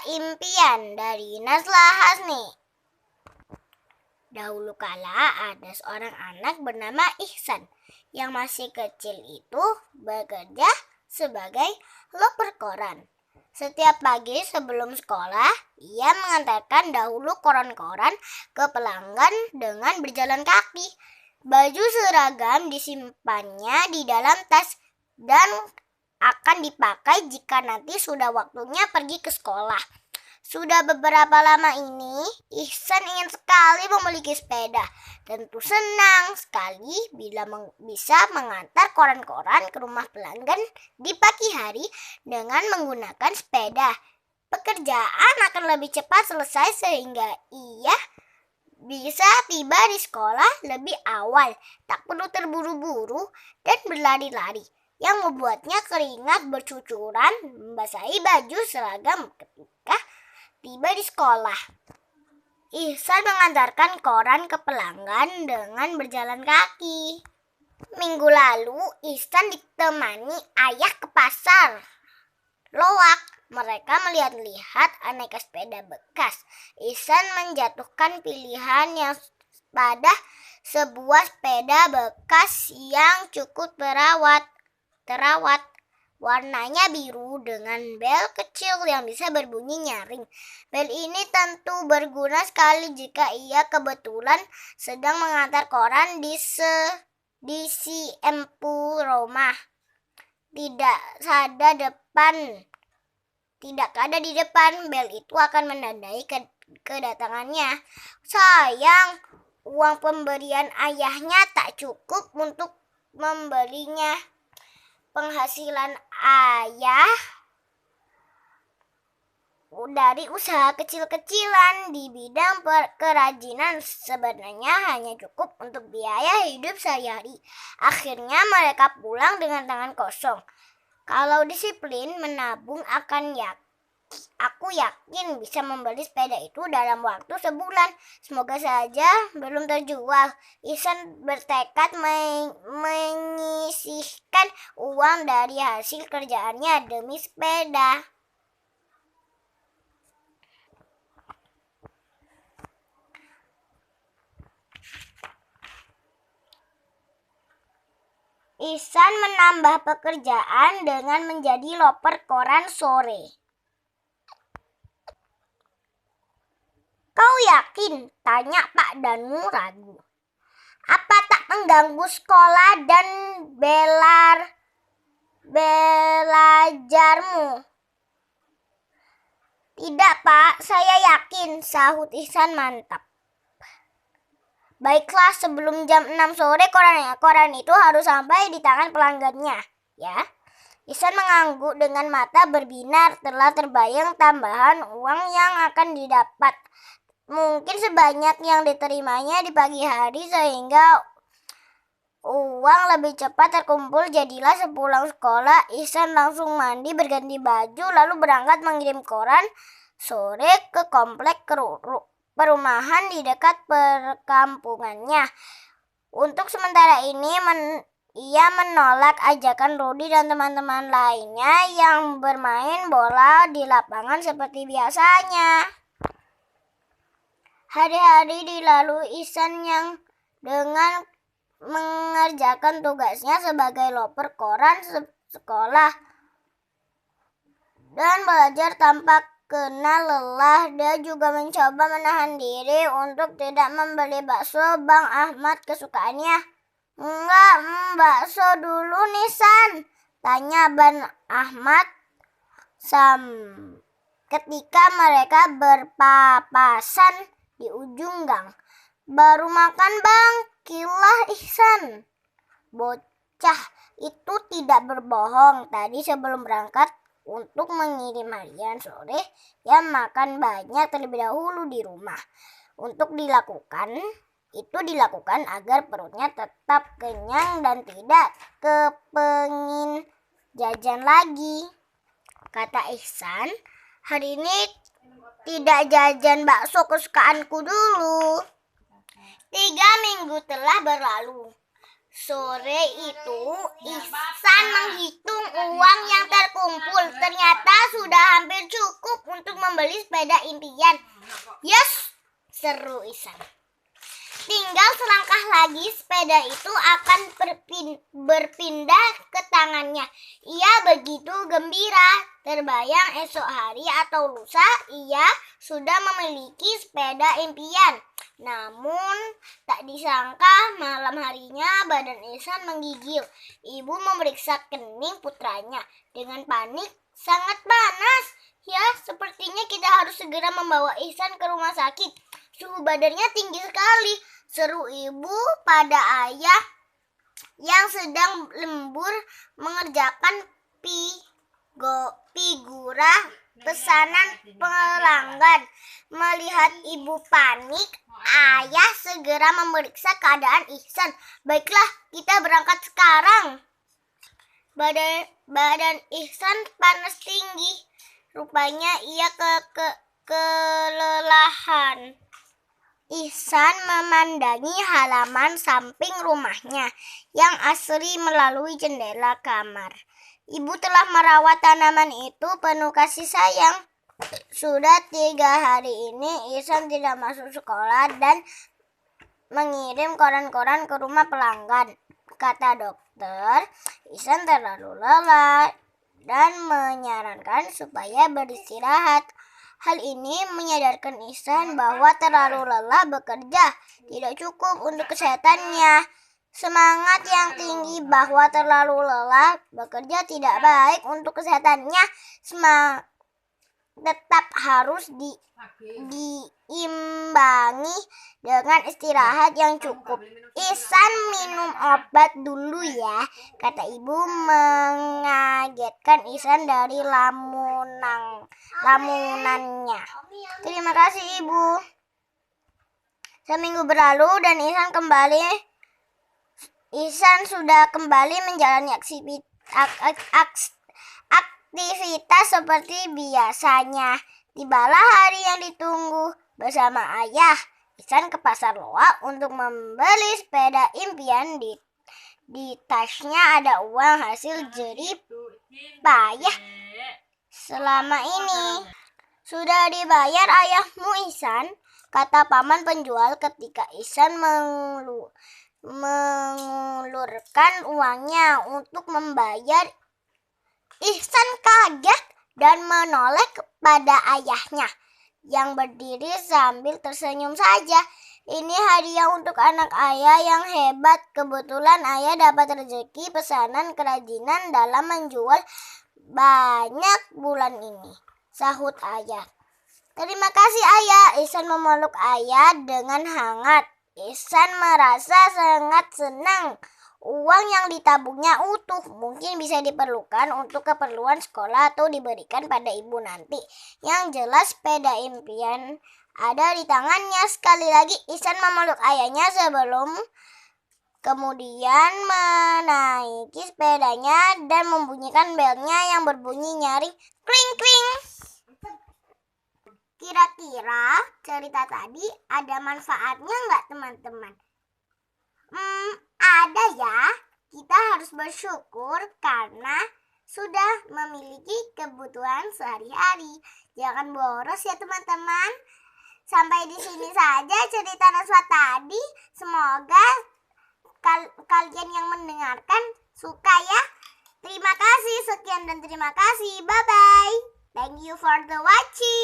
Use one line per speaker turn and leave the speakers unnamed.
Impian dari Nazla Hasni. Dahulu kala ada seorang anak bernama Ihsan yang masih kecil itu bekerja sebagai loper koran. Setiap pagi sebelum sekolah, ia mengantarkan dahulu koran-koran ke pelanggan dengan berjalan kaki. Baju seragam disimpannya di dalam tas dan akan dipakai jika nanti sudah waktunya pergi ke sekolah. Sudah beberapa lama ini, Ihsan ingin sekali memiliki sepeda. Tentu senang sekali bila bisa mengantar koran-koran ke rumah pelanggan di pagi hari dengan menggunakan sepeda. Pekerjaan akan lebih cepat selesai sehingga ia bisa tiba di sekolah lebih awal, tak perlu terburu-buru dan berlari-lari yang membuatnya keringat bercucuran membasahi baju seragam ketika tiba di sekolah. Ihsan mengantarkan koran ke pelanggan dengan berjalan kaki. Minggu lalu, Ihsan ditemani ayah ke pasar Loak. Mereka melihat-lihat aneka sepeda bekas. Ihsan menjatuhkan pilihan yang pada sebuah sepeda bekas yang cukup terawat. Warnanya biru dengan bel kecil yang bisa berbunyi nyaring. Bel ini tentu berguna sekali jika ia kebetulan sedang mengantar koran di si empu rumah. Tidak ada di depan, bel itu akan menandai kedatangannya. Sayang, uang pemberian ayahnya tak cukup untuk membelinya. Penghasilan ayah dari usaha kecil-kecilan di bidang kerajinan sebenarnya hanya cukup untuk biaya hidup sehari-hari. Akhirnya mereka pulang dengan tangan kosong. Kalau disiplin menabung aku yakin bisa membeli sepeda itu dalam waktu sebulan. Semoga saja belum terjual. Ihsan bertekad menyisihkan uang dari hasil kerjaannya demi sepeda. Ihsan menambah pekerjaan dengan menjadi loper koran sore. Kau yakin? Tanya Pak Danu ragu. Apa tak mengganggu sekolah dan belajarmu? Tidak Pak, saya yakin, sahut Ihsan mantap. Baiklah, sebelum jam 6 sore koran itu harus sampai di tangan pelanggannya, ya. Ihsan mengangguk dengan mata berbinar. Telah terbayang tambahan uang yang akan didapat. Mungkin sebanyak yang diterimanya di pagi hari sehingga uang lebih cepat terkumpul. Jadilah sepulang sekolah, Ihsan langsung mandi, berganti baju, lalu berangkat mengirim koran sore ke komplek perumahan di dekat perkampungannya. Untuk sementara ini ia menolak ajakan Rudi dan teman-teman lainnya yang bermain bola di lapangan seperti biasanya. Hari-hari dilalui Ihsan yang dengan mengerjakan tugasnya sebagai loper koran sekolah dan belajar tanpa kenal lelah. Dia juga mencoba menahan diri untuk tidak membeli bakso Bang Ahmad kesukaannya. Enggak, bakso dulu nih San, tanya Bang Ahmad ketika mereka berpapasan di ujung gang. Baru makan Bang, kilah Ihsan. Bocah itu tidak berbohong. Tadi sebelum berangkat untuk mengirim harian sore, ia makan banyak terlebih dahulu di rumah. Itu dilakukan agar perutnya tetap kenyang dan tidak kepengin jajan lagi. Kata Ihsan, hari ini tidak jajan bakso kesukaanku dulu. 3 minggu telah berlalu. Sore itu Ihsan menghitung uang yang terkumpul. Ternyata sudah hampir cukup untuk membeli sepeda impian. Yes, seru Ihsan. Tinggal selangkah lagi sepeda itu akan berpindah ke tangannya. Ia begitu gembira. Terbayang esok hari atau lusa ia sudah memiliki sepeda impian. Namun tak disangka malam harinya badan Ihsan menggigil. Ibu memeriksa kening putranya dengan panik. Sangat panas. Ya, sepertinya kita harus segera membawa Ihsan ke rumah sakit. Suhu badannya tinggi sekali, seru ibu pada ayah yang sedang lembur mengerjakan figura pesanan pelanggan. Melihat ibu panik, ayah segera memeriksa keadaan Ihsan. Baiklah, kita berangkat sekarang. Badan Ihsan panas tinggi. Rupanya ia kelelahan. Ihsan memandangi halaman samping rumahnya yang asri melalui jendela kamar. Ibu telah merawat tanaman itu penuh kasih sayang. Sudah 3 hari ini Ihsan tidak masuk sekolah dan mengirim koran-koran ke rumah pelanggan. Kata dokter, Ihsan terlalu lelah dan menyarankan supaya beristirahat. Hal ini menyadarkan Ihsan bahwa terlalu lelah bekerja tidak cukup untuk kesehatannya. Semangat yang tinggi bahwa terlalu lelah bekerja tidak baik untuk kesehatannya tetap harus diimbangi dengan istirahat yang cukup. Ihsan minum obat dulu ya, kata ibu mengagetkan Ihsan dari lamunannya. Terima kasih ibu. Seminggu berlalu dan Ihsan sudah kembali menjalani aktivitas seperti biasanya. Tibalah hari yang ditunggu. Bersama ayah, Ihsan ke pasar loak untuk membeli sepeda impian. Di tasnya ada uang hasil jerih payah selama ini. Sudah dibayar ayahmu Ihsan, kata paman penjual ketika Ihsan mengulurkan uangnya untuk membayar. Ihsan kaget dan menoleh kepada ayahnya yang berdiri sambil tersenyum saja. Ini hadiah untuk anak ayah yang hebat. Kebetulan ayah dapat rezeki pesanan kerajinan dalam menjual banyak bulan ini, sahut ayah. Terima kasih ayah. Ihsan memeluk ayah dengan hangat. Ihsan merasa sangat senang. Uang yang ditabungnya utuh, mungkin bisa diperlukan untuk keperluan sekolah atau diberikan pada ibu nanti. Yang jelas sepeda impian ada di tangannya. Sekali lagi Ihsan memeluk ayahnya sebelum kemudian menaiki sepedanya dan membunyikan belnya yang berbunyi nyaring kling kling. Kira-kira cerita tadi ada manfaatnya nggak teman-teman? Ada ya. Kita harus bersyukur karena sudah memiliki kebutuhan sehari-hari. Jangan boros ya teman-teman. Sampai di sini saja cerita Najwa tadi. Semoga kalian yang mendengarkan suka ya. Terima kasih, sekian dan terima kasih. Bye-bye. Thank you for the watching.